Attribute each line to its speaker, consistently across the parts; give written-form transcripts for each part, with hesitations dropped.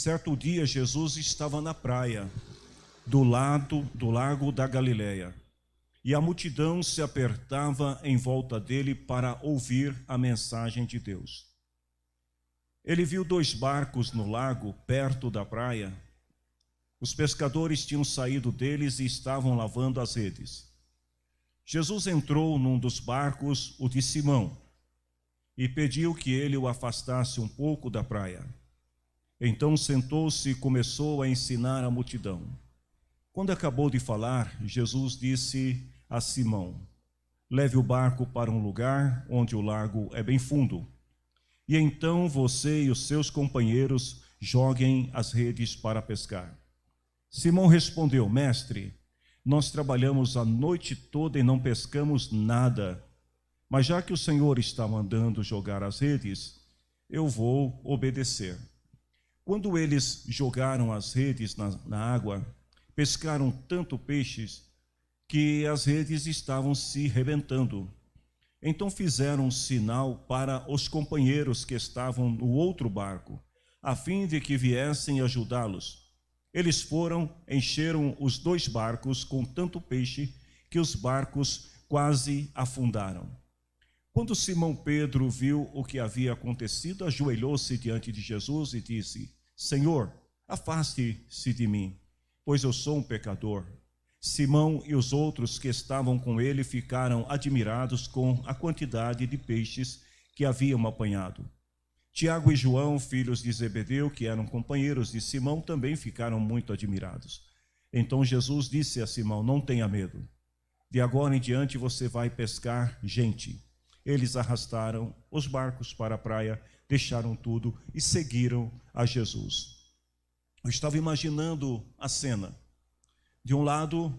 Speaker 1: Certo dia, Jesus estava na praia, do lado do lago da Galileia, e a multidão se apertava em volta dele para ouvir a mensagem de Deus. Ele viu 2 barcos no lago, perto da praia. Os pescadores tinham saído deles e estavam lavando as redes. Jesus entrou num dos barcos, o de Simão, e pediu que ele o afastasse um pouco da praia. Então sentou-se e começou a ensinar a multidão. Quando acabou de falar, Jesus disse a Simão: leve o barco para um lugar onde o lago é bem fundo, e então você e os seus companheiros joguem as redes para pescar. Simão respondeu: mestre, nós trabalhamos a noite toda e não pescamos nada, mas já que o Senhor está mandando jogar as redes, eu vou obedecer. Quando eles jogaram as redes na água, pescaram tanto peixes que as redes estavam se rebentando. Então fizeram um sinal para os companheiros que estavam no outro barco, a fim de que viessem ajudá-los. Eles foram, encheram os 2 barcos com tanto peixe que os barcos quase afundaram. Quando Simão Pedro viu o que havia acontecido, ajoelhou-se diante de Jesus e disse: Senhor, afaste-se de mim, pois eu sou um pecador. Simão e os outros que estavam com ele ficaram admirados com a quantidade de peixes que haviam apanhado. Tiago e João, filhos de Zebedeu, que eram companheiros de Simão, também ficaram muito admirados. Então Jesus disse a Simão: não tenha medo, de agora em diante você vai pescar gente. Eles arrastaram os barcos para a praia, deixaram tudo e seguiram a Jesus. Eu estava imaginando a cena. De um lado,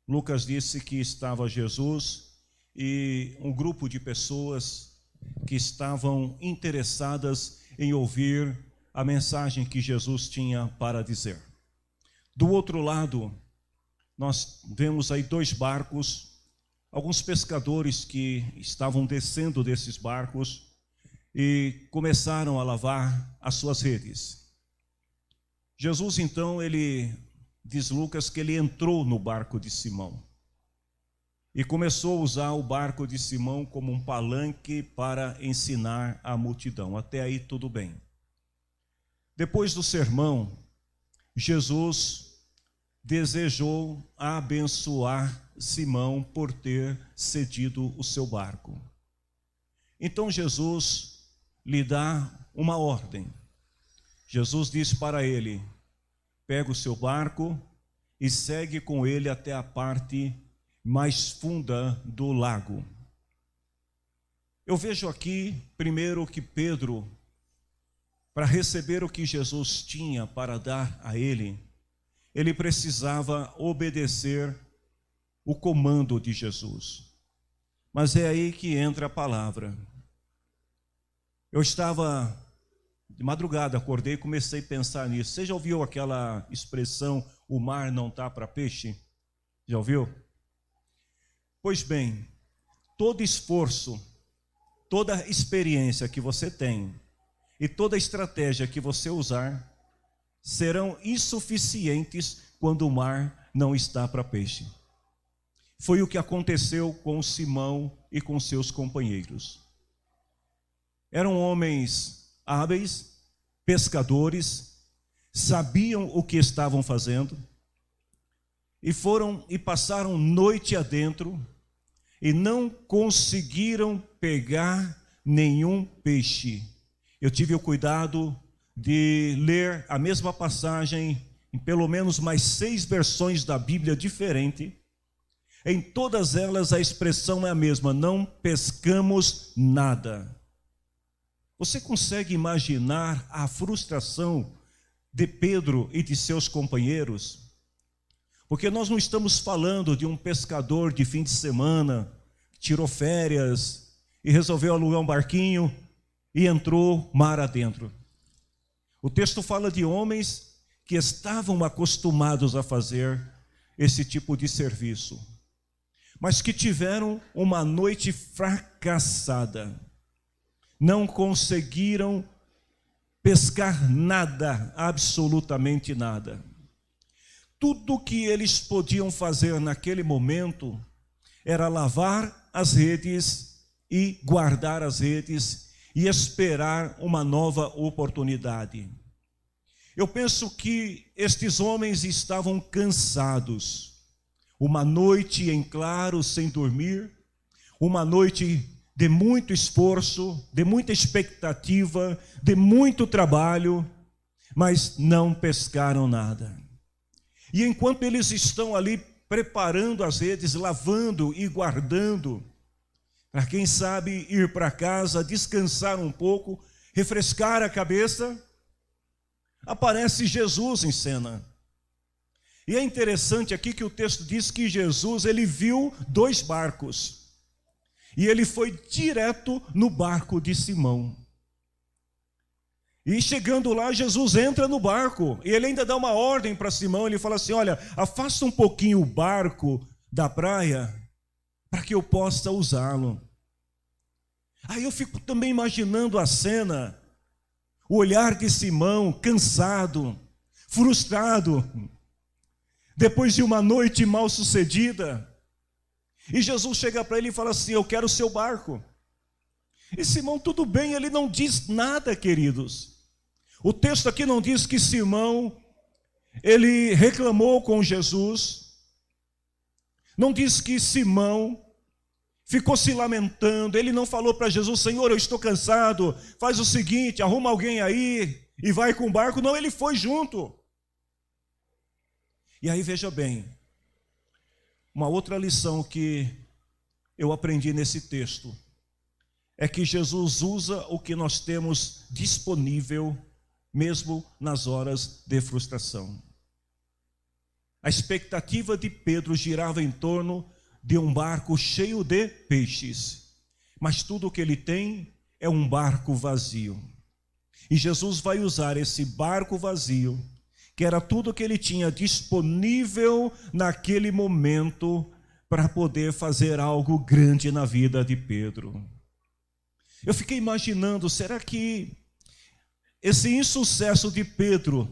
Speaker 1: Lucas disse que estava Jesus e um grupo de pessoas que estavam interessadas em ouvir a mensagem que Jesus tinha para dizer. Do outro lado, nós vemos aí 2 barcos, alguns pescadores que estavam descendo desses barcos e começaram a lavar as suas redes. Jesus, então, diz Lucas que ele entrou no barco de Simão e começou a usar o barco de Simão como um palanque para ensinar a multidão. Até aí tudo bem. Depois do sermão, Jesus desejou abençoar Simão por ter cedido o seu barco. Então Jesus lhe dá uma ordem. Jesus diz para ele: pega o seu barco e segue com ele até a parte mais funda do lago. Eu vejo aqui, primeiro, que Pedro, para receber o que Jesus tinha para dar a ele precisava obedecer o comando de Jesus. Mas é aí que entra a palavra. Eu estava de madrugada, acordei e comecei a pensar nisso. Você já ouviu aquela expressão, o mar não está para peixe? Já ouviu? Pois bem, todo esforço, toda experiência que você tem e toda estratégia que você usar serão insuficientes quando o mar não está para peixe. Foi o que aconteceu com Simão e com seus companheiros. Eram homens hábeis, pescadores, sabiam o que estavam fazendo e foram e passaram noite adentro e não conseguiram pegar nenhum peixe. Eu tive o cuidado de ler a mesma passagem em pelo menos mais 6 versões da Bíblia diferente. Em todas elas a expressão é a mesma: não pescamos nada. Você consegue imaginar a frustração de Pedro e de seus companheiros? Porque nós não estamos falando de um pescador de fim de semana, que tirou férias e resolveu alugar um barquinho e entrou mar adentro. O texto fala de homens que estavam acostumados a fazer esse tipo de serviço, mas que tiveram uma noite fracassada. Não conseguiram pescar nada, absolutamente nada. Tudo que eles podiam fazer naquele momento era lavar as redes e guardar as redes e esperar uma nova oportunidade. Eu penso que estes homens estavam cansados. Uma noite em claro, sem dormir, uma noite de muito esforço, de muita expectativa, de muito trabalho, mas não pescaram nada. E enquanto eles estão ali preparando as redes, lavando e guardando, para quem sabe ir para casa, descansar um pouco, refrescar a cabeça, aparece Jesus em cena. E é interessante aqui que o texto diz que Jesus, ele viu 2 barcos. E ele foi direto no barco de Simão. E chegando lá, Jesus entra no barco. E ele ainda dá uma ordem para Simão. Ele fala assim, olha, afasta um pouquinho o barco da praia, para que eu possa usá-lo. Aí eu fico também imaginando a cena. O olhar de Simão, cansado, frustrado, depois de uma noite mal sucedida. E Jesus chega para ele e fala assim, eu quero o seu barco. E Simão, tudo bem, ele não diz nada, queridos. O texto aqui não diz que Simão, ele reclamou com Jesus. Não diz que Simão ficou se lamentando. Ele não falou para Jesus, Senhor, eu estou cansado, faz o seguinte, arruma alguém aí e vai com o barco. Não, ele foi junto. E aí veja bem, uma outra lição que eu aprendi nesse texto é que Jesus usa o que nós temos disponível mesmo nas horas de frustração. A expectativa de Pedro girava em torno de um barco cheio de peixes, mas tudo o que ele tem é um barco vazio. E Jesus vai usar esse barco vazio, que era tudo que ele tinha disponível naquele momento, para poder fazer algo grande na vida de Pedro. Eu fiquei imaginando, será que esse insucesso de Pedro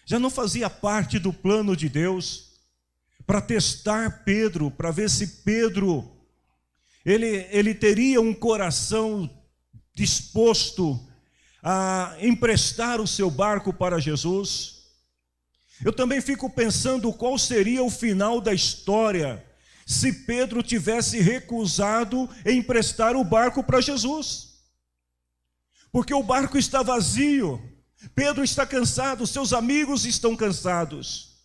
Speaker 1: já não fazia parte do plano de Deus? Para testar Pedro, para ver se Pedro, ele teria um coração disposto a emprestar o seu barco para Jesus? Eu também fico pensando qual seria o final da história se Pedro tivesse recusado em emprestar o barco para Jesus. Porque o barco está vazio, Pedro está cansado, seus amigos estão cansados.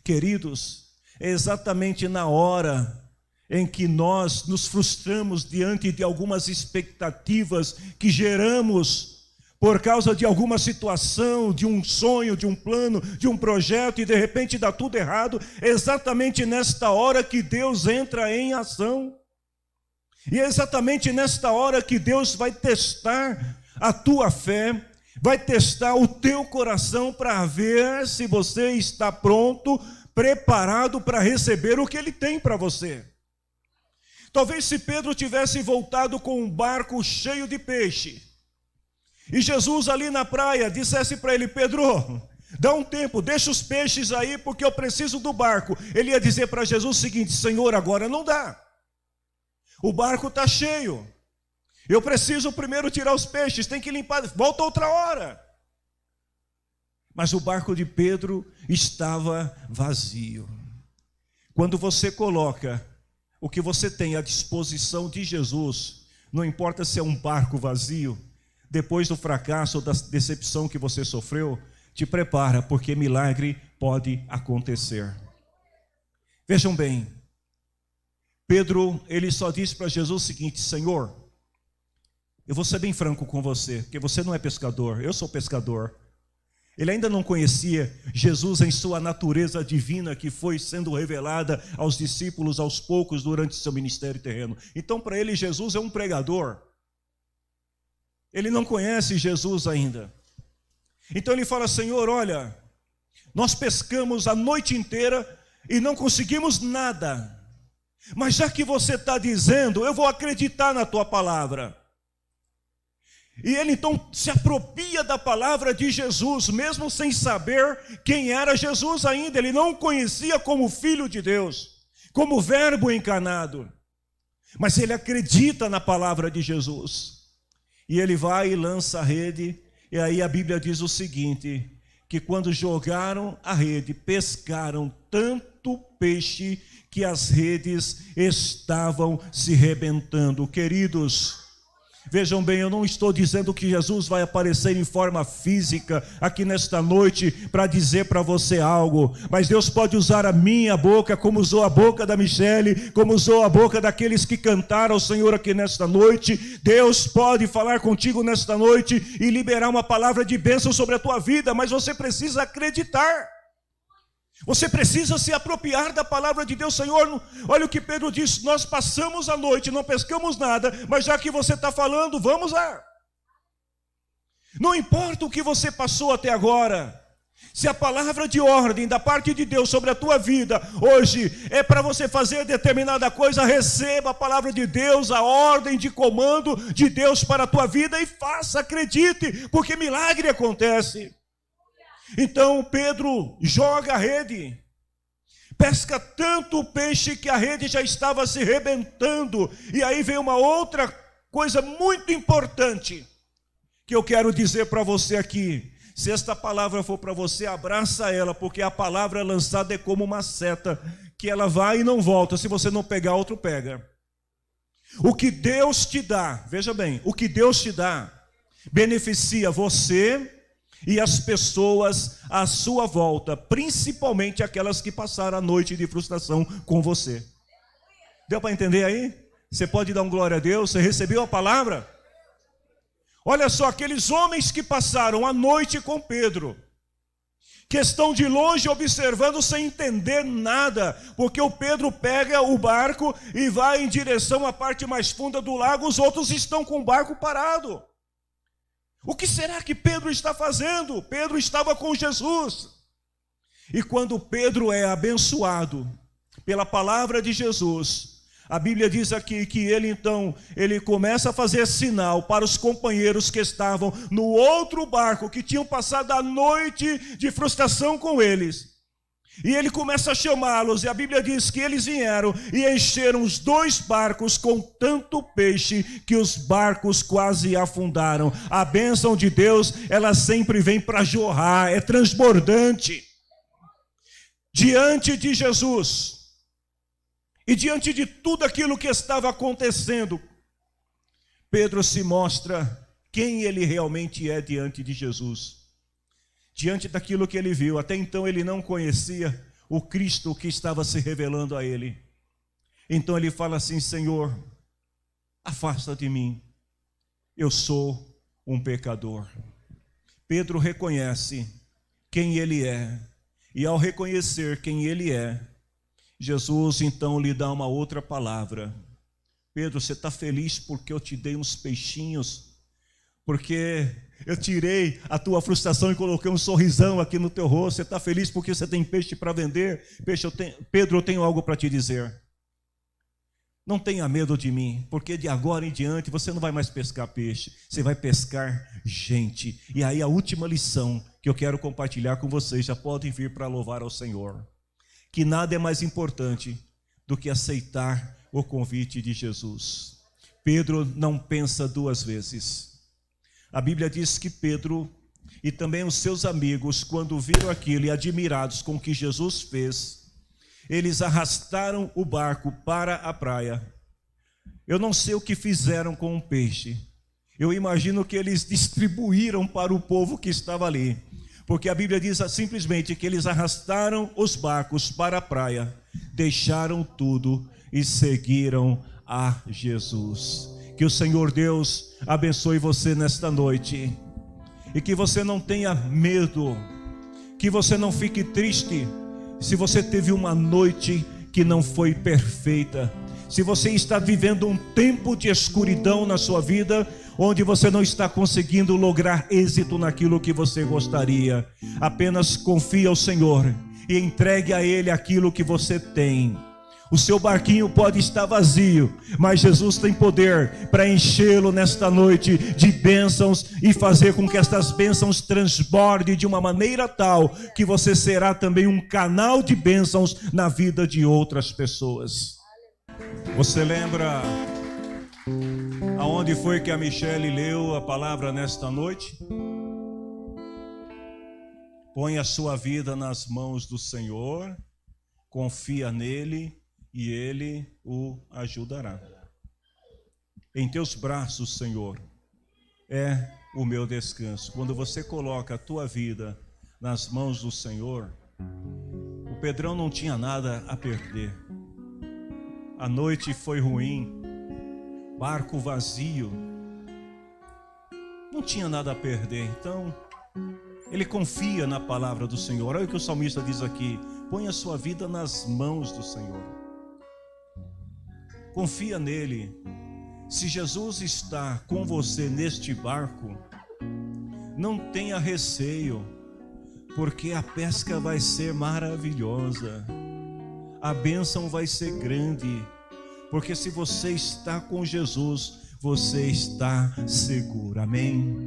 Speaker 1: Queridos, é exatamente na hora em que nós nos frustramos diante de algumas expectativas que geramos por causa de alguma situação, de um sonho, de um plano, de um projeto, e de repente dá tudo errado. É exatamente nesta hora que Deus entra em ação. E é exatamente nesta hora que Deus vai testar a tua fé, vai testar o teu coração para ver se você está pronto, preparado para receber o que Ele tem para você. Talvez se Pedro tivesse voltado com um barco cheio de peixe, e Jesus ali na praia dissesse para ele, Pedro, dá um tempo, deixa os peixes aí porque eu preciso do barco. Ele ia dizer para Jesus o seguinte, Senhor, agora não dá. O barco está cheio. Eu preciso primeiro tirar os peixes, tem que limpar, volta outra hora. Mas o barco de Pedro estava vazio. Quando você coloca o que você tem à disposição de Jesus, não importa se é um barco vazio, depois do fracasso ou da decepção que você sofreu, te prepara, porque milagre pode acontecer. Vejam bem, Pedro, ele só disse para Jesus o seguinte, Senhor, eu vou ser bem franco com você, porque você não é pescador, eu sou pescador. Ele ainda não conhecia Jesus em sua natureza divina, que foi sendo revelada aos discípulos aos poucos durante seu ministério terreno. Então para ele Jesus é um pregador. Ele não conhece Jesus ainda. Então ele fala, Senhor, olha, nós pescamos a noite inteira e não conseguimos nada. Mas já que você está dizendo, eu vou acreditar na tua palavra. E ele então se apropria da palavra de Jesus, mesmo sem saber quem era Jesus ainda. Ele não o conhecia como Filho de Deus, como Verbo encarnado. Mas ele acredita na palavra de Jesus. E ele vai e lança a rede. E aí a Bíblia diz o seguinte, que quando jogaram a rede, pescaram tanto peixe que as redes estavam se rebentando. Queridos, vejam bem, eu não estou dizendo que Jesus vai aparecer em forma física aqui nesta noite para dizer para você algo, mas Deus pode usar a minha boca, como usou a boca da Michele, como usou a boca daqueles que cantaram ao Senhor aqui nesta noite. Deus pode falar contigo nesta noite e liberar uma palavra de bênção sobre a tua vida, mas você precisa acreditar. Você precisa se apropriar da palavra de Deus. Senhor, olha o que Pedro disse, nós passamos a noite, não pescamos nada, mas já que você está falando, vamos lá. Não importa o que você passou até agora, se a palavra de ordem da parte de Deus sobre a tua vida hoje é para você fazer determinada coisa, receba a palavra de Deus, a ordem de comando de Deus para a tua vida e faça, acredite, porque milagre acontece. Então Pedro joga a rede, pesca tanto peixe que a rede já estava se rebentando. E aí vem uma outra coisa muito importante que eu quero dizer para você aqui. Se esta palavra for para você, abraça ela, porque a palavra lançada é como uma seta, que ela vai e não volta. Se você não pegar, outro pega. O que Deus te dá, veja bem, o que Deus te dá beneficia você e as pessoas à sua volta, principalmente aquelas que passaram a noite de frustração com você. Deu para entender aí? Você pode dar um glória a Deus? Você recebeu a palavra? Olha só, aqueles homens que passaram a noite com Pedro, que estão de longe observando sem entender nada, porque o Pedro pega o barco e vai em direção à parte mais funda do lago, os outros estão com o barco parado. O que será que Pedro está fazendo? Pedro estava com Jesus. E quando Pedro é abençoado pela palavra de Jesus, a Bíblia diz aqui que ele começa a fazer sinal para os companheiros que estavam no outro barco, que tinham passado a noite de frustração com eles. E ele começa a chamá-los, e a Bíblia diz que eles vieram e encheram os 2 barcos com tanto peixe que os barcos quase afundaram. A bênção de Deus, ela sempre vem para jorrar, é transbordante. Diante de Jesus, e diante de tudo aquilo que estava acontecendo, Pedro se mostra quem ele realmente é diante de Jesus. Diante daquilo que ele viu, até então ele não conhecia o Cristo que estava se revelando a ele. Então ele fala assim: Senhor, afasta de mim, eu sou um pecador. Pedro reconhece quem ele é, e ao reconhecer quem ele é, Jesus então lhe dá uma outra palavra. Pedro, você está feliz porque eu te dei uns peixinhos? Porque eu tirei a tua frustração e coloquei um sorrisão aqui no teu rosto. Você está feliz porque você tem peixe para vender? Pedro, eu tenho algo para te dizer. Não tenha medo de mim, porque de agora em diante você não vai mais pescar peixe, você vai pescar gente. E aí a última lição que eu quero compartilhar com vocês, já podem vir para louvar ao Senhor, que nada é mais importante do que aceitar o convite de Jesus. Pedro não pensa 2 vezes. A Bíblia diz que Pedro e também os seus amigos, quando viram aquilo e admirados com o que Jesus fez, eles arrastaram o barco para a praia. Eu não sei o que fizeram com o peixe. Eu imagino que eles distribuíram para o povo que estava ali. Porque a Bíblia diz simplesmente que eles arrastaram os barcos para a praia, deixaram tudo e seguiram a Jesus. Que o Senhor Deus abençoe você nesta noite. E que você não tenha medo, que você não fique triste se você teve uma noite que não foi perfeita, se você está vivendo um tempo de escuridão na sua vida, onde você não está conseguindo lograr êxito naquilo que você gostaria, apenas confie ao Senhor e entregue a Ele aquilo que você tem. O seu barquinho pode estar vazio, mas Jesus tem poder para enchê-lo nesta noite de bênçãos e fazer com que estas bênçãos transbordem de uma maneira tal que você será também um canal de bênçãos na vida de outras pessoas. Você lembra aonde foi que a Michele leu a palavra nesta noite? Põe a sua vida nas mãos do Senhor, confia nele e ele o ajudará. Em teus braços, Senhor, é o meu descanso. Quando você coloca a tua vida nas mãos do Senhor, o Pedrão não tinha nada a perder. A noite foi ruim, barco vazio, não tinha nada a perder. Então, ele confia na palavra do Senhor. Olha o que o salmista diz aqui: põe a sua vida nas mãos do Senhor. Confia nele. Se Jesus está com você neste barco, não tenha receio, porque a pesca vai ser maravilhosa, a bênção vai ser grande, porque se você está com Jesus, você está seguro. Amém?